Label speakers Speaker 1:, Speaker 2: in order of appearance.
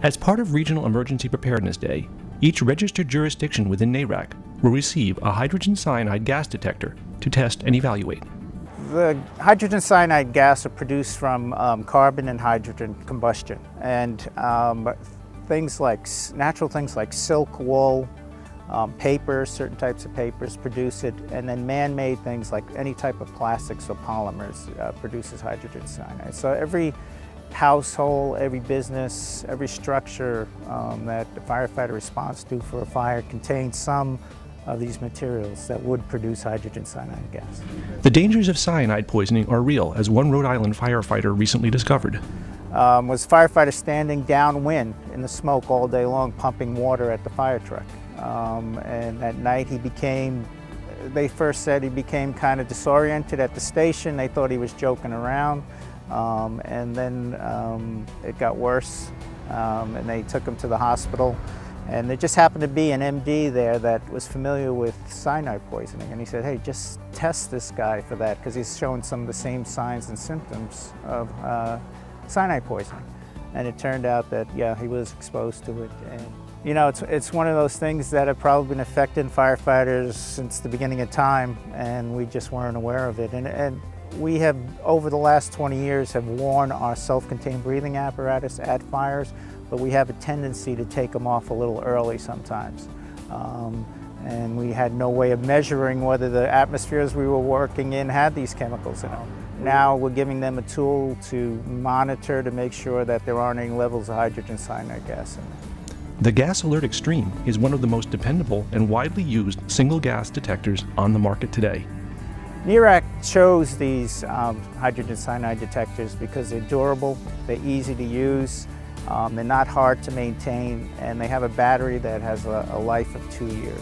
Speaker 1: As part of Regional Emergency Preparedness Day, each registered jurisdiction within NERAC will receive a hydrogen cyanide gas detector to test and evaluate.
Speaker 2: The hydrogen cyanide gas are produced from carbon and hydrogen combustion, and natural things like silk, wool, paper, certain types of papers produce it, and then man-made things like any type of plastics or polymers produces hydrogen cyanide. So every household, every business, every structure that the firefighter responds to for a fire contains some of these materials that would produce hydrogen cyanide gas.
Speaker 1: The dangers of cyanide poisoning are real, as one Rhode Island firefighter recently discovered.
Speaker 2: Was a firefighter standing downwind in the smoke all day long pumping water at the fire truck. And at night they first said he became kind of disoriented at the station. They thought he was joking around. And then it got worse, and they took him to the hospital. And there just happened to be an MD there that was familiar with cyanide poisoning. And he said, hey, just test this guy for that, because he's showing some of the same signs and symptoms of cyanide poisoning. And it turned out that, yeah, he was exposed to it. And, you know, it's one of those things that have probably been affecting firefighters since the beginning of time, and we just weren't aware of it. And we have, over the last 20 years, have worn our self-contained breathing apparatus at fires, but we have a tendency to take them off a little early sometimes. And we had no way of measuring whether the atmospheres we were working in had these chemicals in them. Now we're giving them a tool to monitor to make sure that there aren't any levels of hydrogen cyanide gas in there.
Speaker 1: The Gas Alert Extreme is one of the most dependable and widely used single gas detectors on the market today.
Speaker 2: NERAC chose these hydrogen cyanide detectors because they're durable, they're easy to use, they're not hard to maintain, and they have a battery that has a life of 2 years.